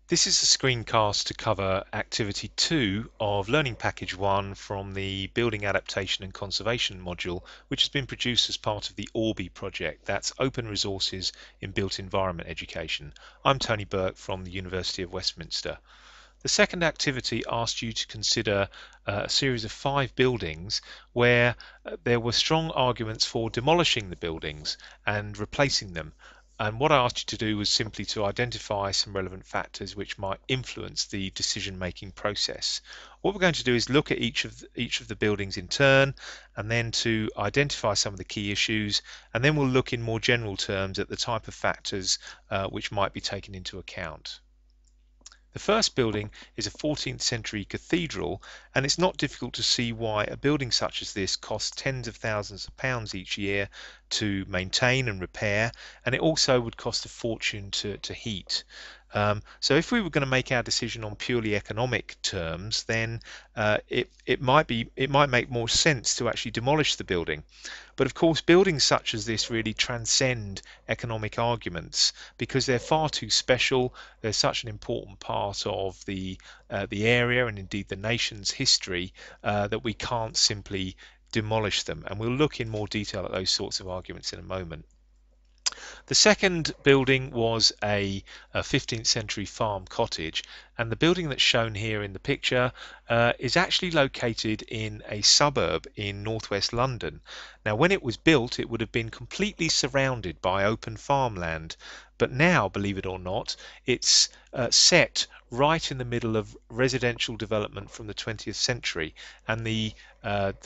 This is a screencast to cover Activity 2 of Learning Package 1 from the Building Adaptation and Conservation module, which has been produced as part of the ORBEE project. That's Open Resources in Built Environment Education. I'm Tony Burke from the University of Westminster. The second activity asked you to consider a series of 5 buildings where there were strong arguments for demolishing the buildings and replacing them. And what I asked you to do was simply to identify some relevant factors which might influence the decision-making process. What we're going to do is look at each of the buildings in turn, and then to identify some of the key issues, and then we'll look in more general terms at the type of factors which might be taken into account. The first building is a 14th century cathedral, and it's not difficult to see why a building such as this costs tens of thousands of pounds each year to maintain and repair, and it also would cost a fortune to heat. So if we were going to make our decision on purely economic terms, then it might make more sense to actually demolish the building. But of course, buildings such as this really transcend economic arguments because they're far too special. They're such an important part of the area and indeed the nation's history that we can't simply demolish them. And we'll look in more detail at those sorts of arguments in a moment. The second building was a 15th century farm cottage, and the building that's shown here in the picture is actually located in a suburb in northwest London. Now, when it was built, it would have been completely surrounded by open farmland, but now, believe it or not, it's set right in the middle of residential development from the 20th century, and the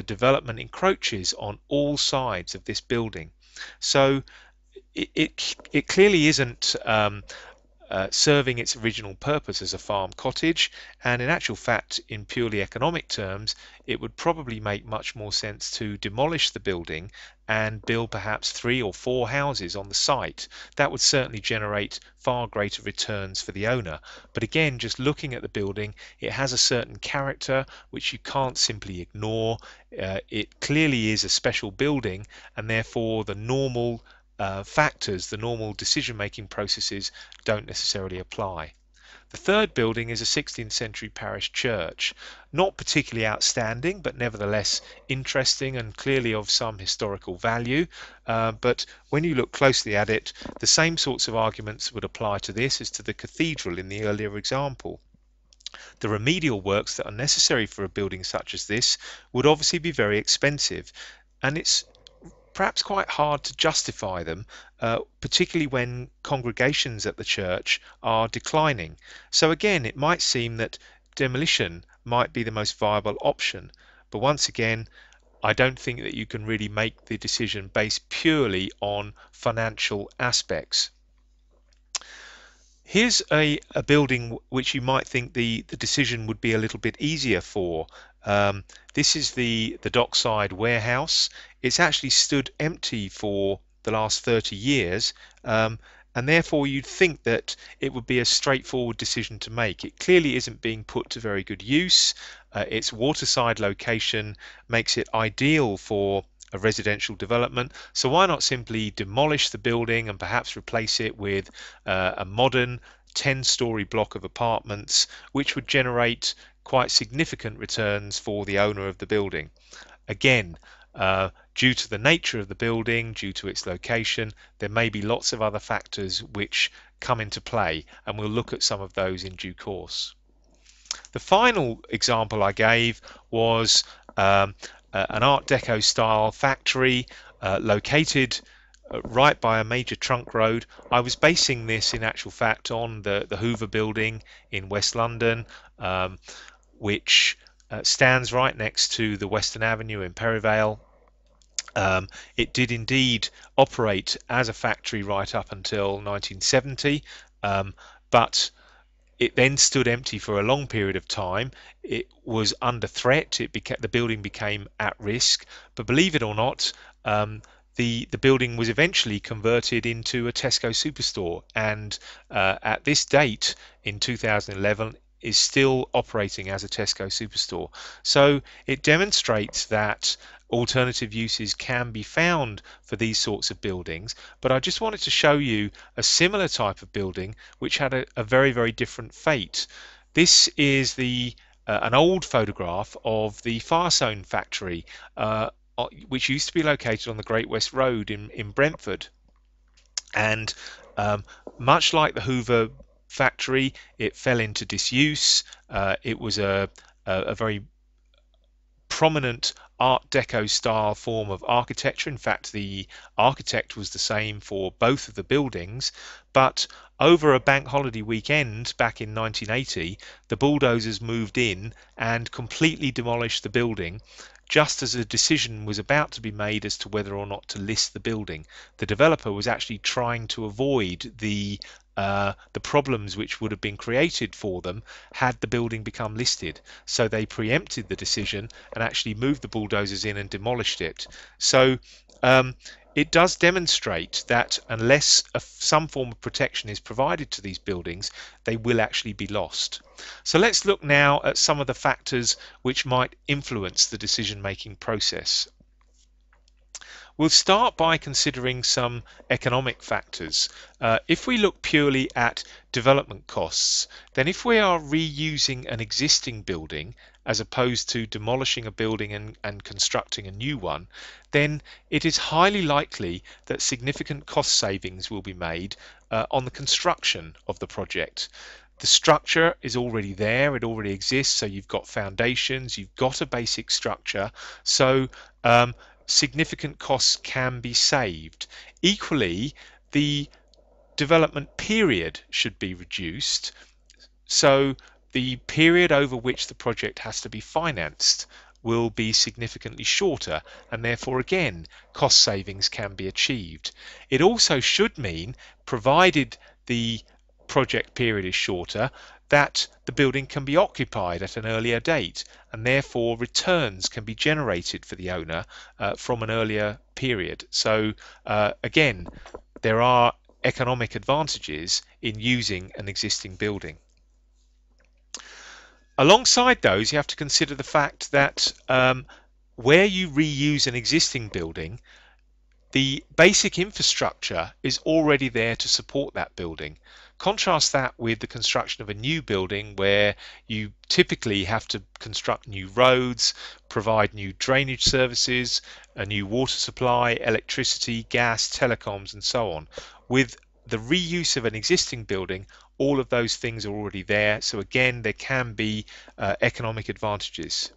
development encroaches on all sides of this building. So it clearly isn't serving its original purpose as a farm cottage, and in actual fact, in purely economic terms, it would probably make much more sense to demolish the building and build perhaps 3 or 4 houses on the site. That would certainly generate far greater returns for the owner. But again, just looking at the building, it has a certain character which you can't simply ignore. It clearly is a special building, and therefore the normal factors, the normal decision-making processes don't necessarily apply. The third building is a 16th century parish church, not particularly outstanding, but nevertheless interesting and clearly of some historical value. But when you look closely at it, the same sorts of arguments would apply to this as to the cathedral in the earlier example. The remedial works that are necessary for a building such as this would obviously be very expensive, and it's perhaps quite hard to justify them, particularly when congregations at the church are declining. So again, it might seem that demolition might be the most viable option, but once again, I don't think that you can really make the decision based purely on financial aspects. Here's a building which you might think the decision would be a little bit easier for. This is the dockside warehouse. It's actually stood empty for the last 30 years, and therefore you'd think that it would be a straightforward decision to make. It clearly isn't being put to very good use. Its waterside location makes it ideal for a residential development, so why not simply demolish the building and perhaps replace it with a modern 10-story block of apartments, which would generate quite significant returns for the owner of the building. Again, due to the nature of the building, due to its location, there may be lots of other factors which come into play, and we'll look at some of those in due course. The final example I gave was an Art Deco style factory located right by a major trunk road. I was basing this in actual fact on the Hoover building in West London, which stands right next to the Western Avenue in Perivale. It did indeed operate as a factory right up until 1970, but it then stood empty for a long period of time. It was under threat. The building became at risk. But believe it or not, the building was eventually converted into a Tesco superstore. And at this date, in 2011, is still operating as a Tesco superstore. So it demonstrates that alternative uses can be found for these sorts of buildings, but I just wanted to show you a similar type of building which had a very, very different fate. This is an old photograph of the Firestone factory, which used to be located on the Great West Road in Brentford. And much like the Hoover factory, it fell into disuse. It was a very prominent Art Deco style form of architecture. In fact, the architect was the same for both of the buildings, but over a bank holiday weekend back in 1980, the bulldozers moved in and completely demolished the building just as a decision was about to be made as to whether or not to list the building. The developer was actually trying to avoid the problems which would have been created for them had the building become listed. So they preempted the decision and actually moved the bulldozers in and demolished it. So it does demonstrate that unless some form of protection is provided to these buildings, they will actually be lost. So let's look now at some of the factors which might influence the decision-making process. We'll start by considering some economic factors. If we look purely at development costs, then if we are reusing an existing building as opposed to demolishing a building and constructing a new one, then it is highly likely that significant cost savings will be made on the construction of the project. The structure is already there, it already exists, so you've got foundations, you've got a basic structure, so significant costs can be saved. Equally, the development period should be reduced, so the period over which the project has to be financed will be significantly shorter, and therefore again cost savings can be achieved. It also should mean, provided the project period is shorter, that the building can be occupied at an earlier date, and therefore returns can be generated for the owner from an earlier period. So again, there are economic advantages in using an existing building. Alongside those, you have to consider the fact that where you reuse an existing building, the basic infrastructure is already there to support that building. Contrast that with the construction of a new building where you typically have to construct new roads, provide new drainage services, a new water supply, electricity, gas, telecoms, and so on. With the reuse of an existing building, all of those things are already there. So again, there can be economic advantages.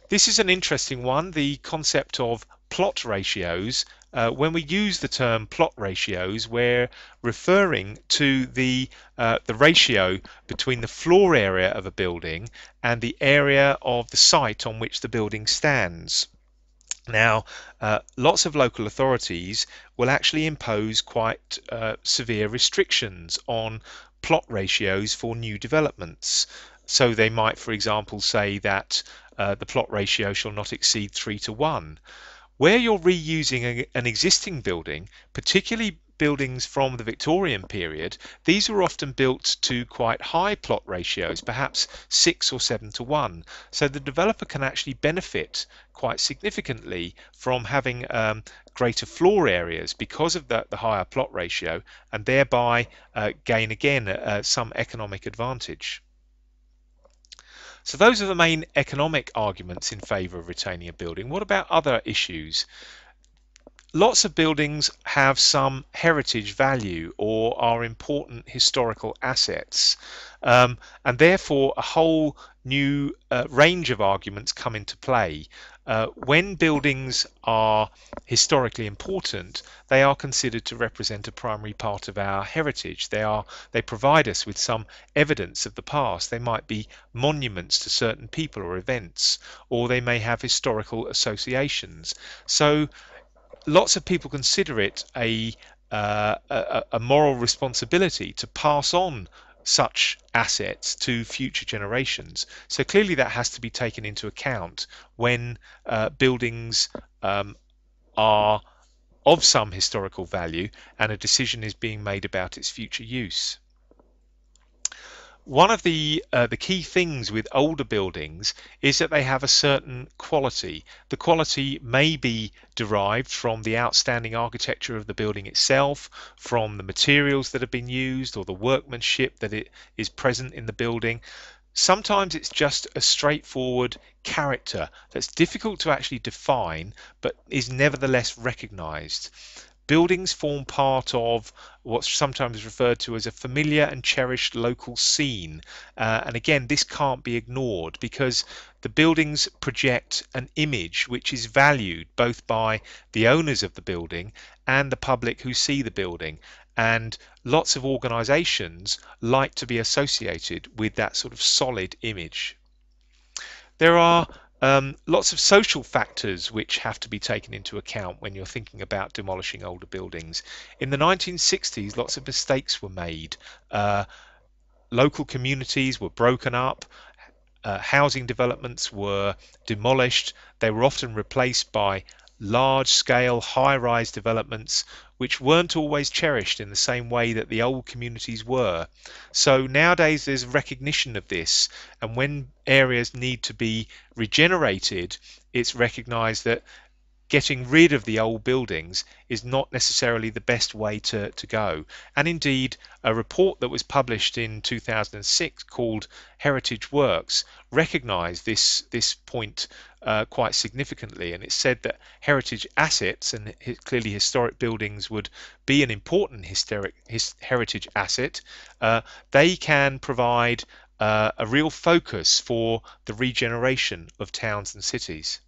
This is an interesting one, the concept of plot ratios. When we use the term plot ratios, we're referring to the ratio between the floor area of a building and the area of the site on which the building stands. Now, lots of local authorities will actually impose quite severe restrictions on plot ratios for new developments. So they might, for example, say that the plot ratio shall not exceed 3:1. Where you're reusing an existing building, particularly buildings from the Victorian period, these were often built to quite high plot ratios, perhaps 6 or 7:1. So the developer can actually benefit quite significantly from having greater floor areas because of the higher plot ratio, and thereby gain again some economic advantage. So those are the main economic arguments in favour of retaining a building. What about other issues? Lots of buildings have some heritage value or are important historical assets, and therefore a whole new range of arguments come into play. When buildings are historically important, they are considered to represent a primary part of our heritage. They provide us with some evidence of the past. They might be monuments to certain people or events, or they may have historical associations. So lots of people consider it a moral responsibility to pass on such assets to future generations. So clearly that has to be taken into account when buildings are of some historical value and a decision is being made about its future use. One of the key things with older buildings is that they have a certain quality. The quality may be derived from the outstanding architecture of the building itself, from the materials that have been used, or the workmanship that it is present in the building. Sometimes it's just a straightforward character that's difficult to actually define, but is nevertheless recognized. Buildings form part of what's sometimes referred to as a familiar and cherished local scene. And again, this can't be ignored because the buildings project an image which is valued both by the owners of the building and the public who see the building. And lots of organizations like to be associated with that sort of solid image. There are lots of social factors which have to be taken into account when you're thinking about demolishing older buildings. In the 1960s, lots of mistakes were made. Local communities were broken up. Housing developments were demolished. They were often replaced by large-scale, high-rise developments which weren't always cherished in the same way that the old communities were. So nowadays there's recognition of this, and when areas need to be regenerated, it's recognized that getting rid of the old buildings is not necessarily the best way to go. And indeed, a report that was published in 2006 called Heritage Works recognized this point quite significantly, and it said that heritage assets, and clearly historic buildings would be an important heritage asset, they can provide a real focus for the regeneration of towns and cities.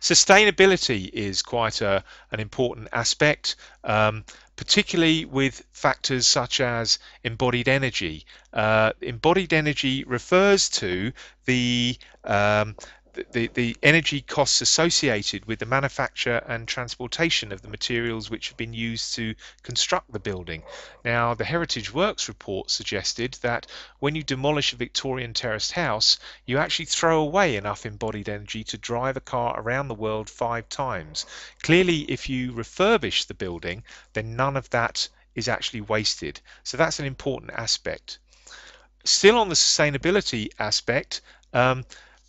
Sustainability is quite an important aspect, particularly with factors such as embodied energy. Embodied energy refers to the energy costs associated with the manufacture and transportation of the materials which have been used to construct the building. Now, the Heritage Works report suggested that when you demolish a Victorian terraced house, you actually throw away enough embodied energy to drive a car around the world 5 times. Clearly, if you refurbish the building, then none of that is actually wasted. So that's an important aspect. Still on the sustainability aspect,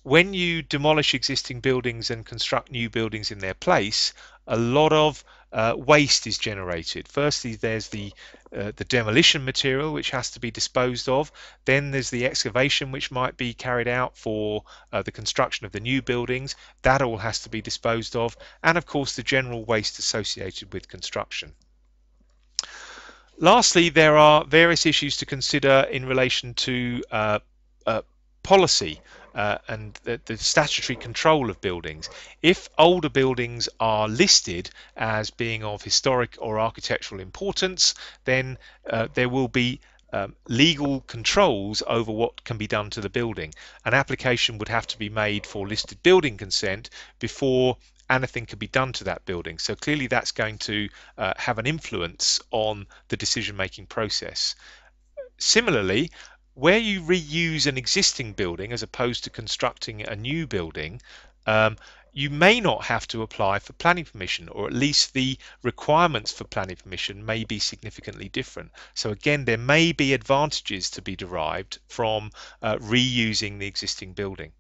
when you demolish existing buildings and construct new buildings in their place, a lot of waste is generated. Firstly, there's the demolition material which has to be disposed of. Then there's the excavation which might be carried out for the construction of the new buildings. That all has to be disposed of. And of course, the general waste associated with construction. Lastly, there are various issues to consider in relation to policy and the statutory control of buildings. If older buildings are listed as being of historic or architectural importance, then there will be legal controls over what can be done to the building. An application would have to be made for listed building consent before anything can be done to that building. So clearly that's going to have an influence on the decision-making process. Similarly, where you reuse an existing building as opposed to constructing a new building, you may not have to apply for planning permission, or at least the requirements for planning permission may be significantly different. So again, there may be advantages to be derived from reusing the existing building.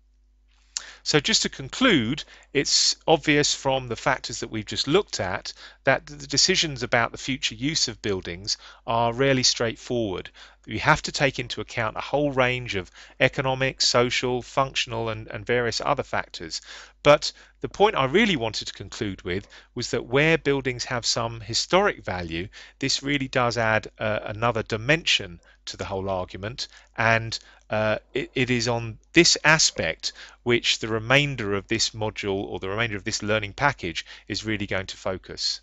So just to conclude, it's obvious from the factors that we've just looked at that the decisions about the future use of buildings are rarely straightforward. We have to take into account a whole range of economic, social, functional and various other factors. But the point I really wanted to conclude with was that where buildings have some historic value, this really does add another dimension to the whole argument, and it is on this aspect which the remainder of this module or the remainder of this learning package is really going to focus.